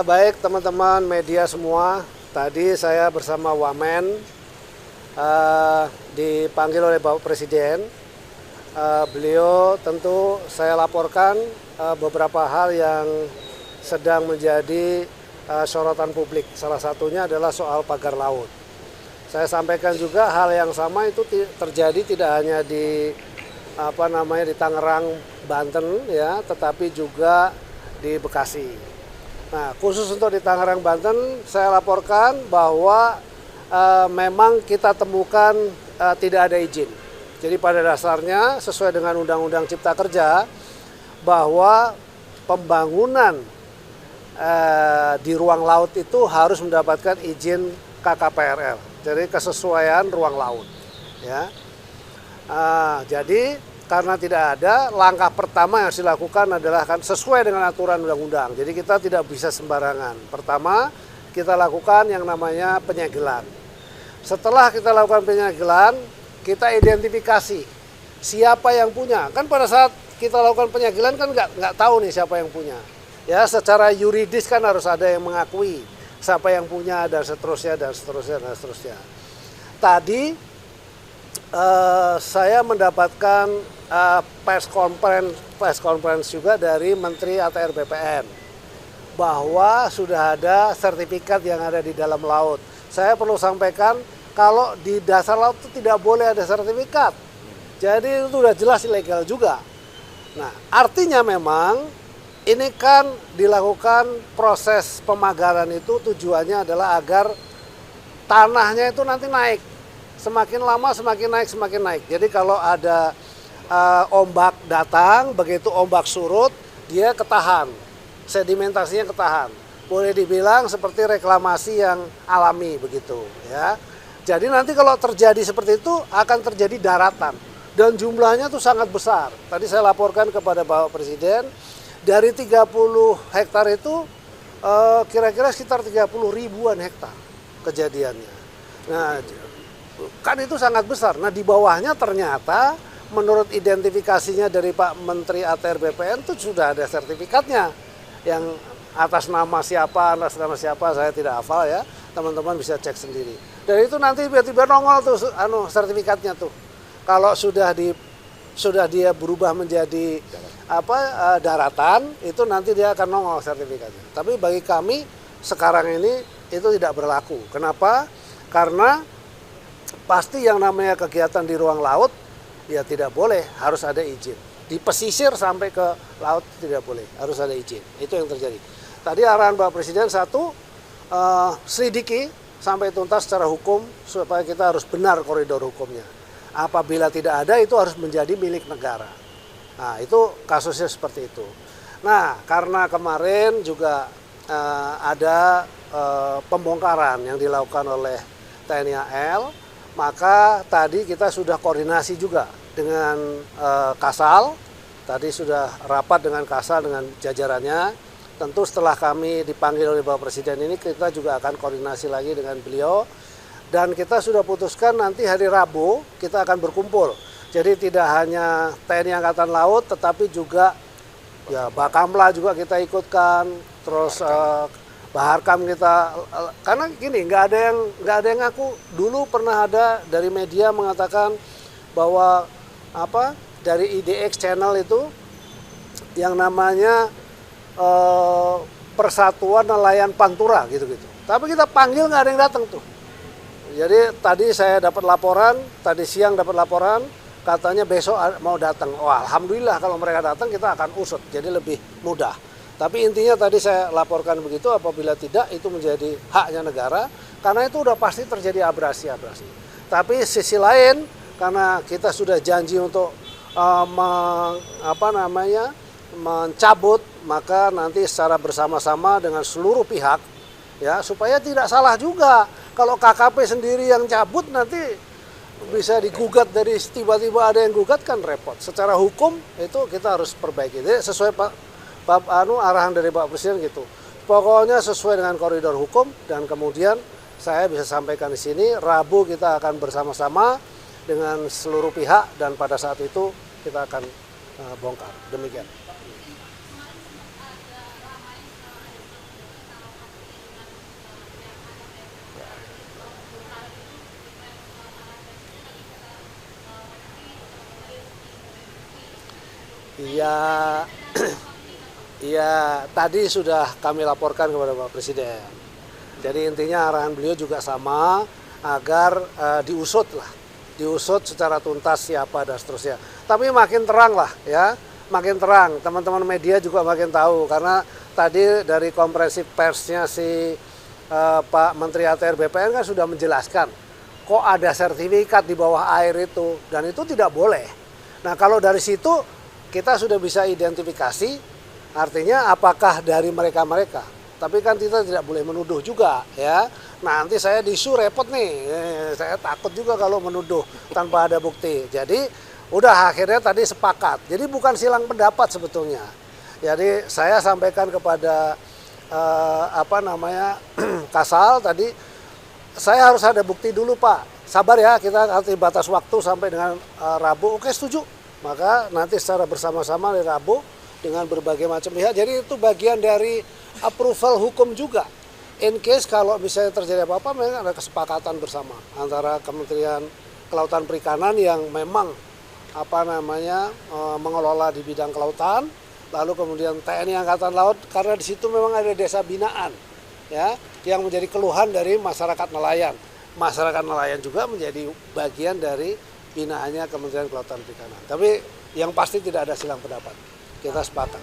Baik teman-teman media semua, tadi saya bersama Wamen dipanggil oleh Bapak Presiden. Beliau tentu saya laporkan beberapa hal yang sedang menjadi sorotan publik. Salah satunya adalah soal pagar laut. Saya sampaikan juga hal yang sama itu terjadi tidak hanya di di Tangerang, Banten ya, tetapi juga di Bekasi. Nah, khusus untuk di Tangerang, Banten, saya laporkan bahwa memang kita temukan tidak ada izin. Jadi pada dasarnya sesuai dengan Undang-Undang Cipta Kerja bahwa pembangunan di ruang laut itu harus mendapatkan izin KKPRL. Jadi kesesuaian ruang laut. Ya. Jadi karena tidak ada, langkah pertama yang harus dilakukan adalah kan sesuai dengan aturan undang-undang. Jadi kita tidak bisa sembarangan. Pertama, kita lakukan yang namanya penyegelan. Setelah kita lakukan penyegelan, kita identifikasi siapa yang punya. Kan pada saat kita lakukan penyegelan kan nggak tahu nih siapa yang punya. Ya, secara yuridis kan harus ada yang mengakui siapa yang punya dan seterusnya dan seterusnya dan seterusnya. Tadi saya mendapatkan press conference juga dari Menteri ATR BPN bahwa sudah ada sertifikat yang ada di dalam laut. Saya perlu sampaikan kalau di dasar laut itu tidak boleh ada sertifikat. Jadi itu sudah jelas ilegal juga. Nah, artinya memang ini kan dilakukan proses pemagaran itu tujuannya adalah agar tanahnya itu nanti naik. Semakin lama semakin naik. Jadi kalau ada ombak datang, begitu ombak surut, dia ketahan, sedimentasinya ketahan. Boleh dibilang seperti reklamasi yang alami begitu, ya. Jadi nanti kalau terjadi seperti itu akan terjadi daratan dan jumlahnya tuh sangat besar. Tadi saya laporkan kepada Bapak Presiden dari 30 hektar itu kira-kira sekitar 30 ribuan hektar kejadiannya. Nah, kan itu sangat besar. Nah, di bawahnya ternyata menurut identifikasinya dari Pak Menteri ATR BPN itu sudah ada sertifikatnya. Yang atas nama siapa saya tidak hafal ya. Teman-teman bisa cek sendiri. Dan itu nanti tiba-tiba nongol tuh sertifikatnya tuh. Kalau sudah dia berubah menjadi daratan, itu nanti dia akan nongol sertifikatnya. Tapi bagi kami sekarang ini itu tidak berlaku. Kenapa? Karena pasti yang namanya kegiatan di ruang laut ya tidak boleh, harus ada izin. Di pesisir sampai ke laut tidak boleh, harus ada izin. Itu yang terjadi. Tadi arahan Bapak Presiden satu, selidiki sampai tuntas secara hukum supaya kita harus benar koridor hukumnya. Apabila tidak ada itu harus menjadi milik negara. Nah, itu kasusnya seperti itu. Nah, karena kemarin juga ada pembongkaran yang dilakukan oleh TNI AL, maka tadi kita sudah koordinasi juga dengan Kasal. Tadi sudah rapat dengan Kasal dengan jajarannya. Tentu setelah kami dipanggil oleh Bapak Presiden ini kita juga akan koordinasi lagi dengan beliau. Dan kita sudah putuskan nanti hari Rabu kita akan berkumpul. Jadi tidak hanya TNI Angkatan Laut tetapi juga ya Bakamla juga kita ikutkan. Terus Baharkam kita, karena gini nggak ada yang ngaku. Dulu pernah ada dari media mengatakan bahwa dari IDX channel itu yang namanya Persatuan Nelayan Pantura gitu-gitu. Tapi kita panggil nggak ada yang datang tuh. Jadi tadi saya dapat laporan, tadi siang dapat laporan katanya besok mau datang. Oh, alhamdulillah kalau mereka datang kita akan usut, jadi lebih mudah. Tapi intinya tadi saya laporkan begitu, apabila tidak itu menjadi haknya negara, karena itu udah pasti terjadi abrasi-abrasi. Tapi sisi lain, karena kita sudah janji untuk mencabut, maka nanti secara bersama-sama dengan seluruh pihak, ya supaya tidak salah juga. Kalau KKP sendiri yang cabut nanti bisa digugat, dari tiba-tiba ada yang gugat kan repot. Secara hukum itu kita harus perbaiki. Jadi sesuai arahan dari Pak Presiden gitu. Pokoknya sesuai dengan koridor hukum dan kemudian saya bisa sampaikan di sini Rabu kita akan bersama-sama dengan seluruh pihak dan pada saat itu kita akan bongkar. Demikian. Ya, ya tadi sudah kami laporkan kepada Pak Presiden. Jadi intinya arahan beliau juga sama agar diusut lah, diusut secara tuntas siapa dan seterusnya. Tapi makin terang lah ya, makin terang. Teman-teman media juga makin tahu karena tadi dari konferensi persnya si Pak Menteri ATR BPN kan sudah menjelaskan kok ada sertifikat di bawah air itu dan itu tidak boleh. Nah kalau dari situ kita sudah bisa identifikasi artinya apakah dari mereka-mereka. Tapi kan kita tidak boleh menuduh juga ya. Nanti saya disu repot nih, saya takut juga kalau menuduh tanpa ada bukti. Jadi udah akhirnya tadi sepakat. Jadi bukan silang pendapat sebetulnya. Jadi saya sampaikan kepada Kasal tadi, saya harus ada bukti dulu Pak. Sabar ya, kita nanti batas waktu sampai dengan Rabu. Oke setuju. Maka nanti secara bersama-sama di Rabu dengan berbagai macam pihak. Jadi itu bagian dari approval hukum juga. In case kalau misalnya terjadi apa-apa, memang ada kesepakatan bersama antara Kementerian Kelautan Perikanan yang memang mengelola di bidang kelautan, lalu kemudian TNI Angkatan Laut karena di situ memang ada desa binaan, ya, yang menjadi keluhan dari masyarakat nelayan. Masyarakat nelayan juga menjadi bagian dari binaannya Kementerian Kelautan Perikanan. Tapi yang pasti tidak ada silang pendapat. Kita sepakat.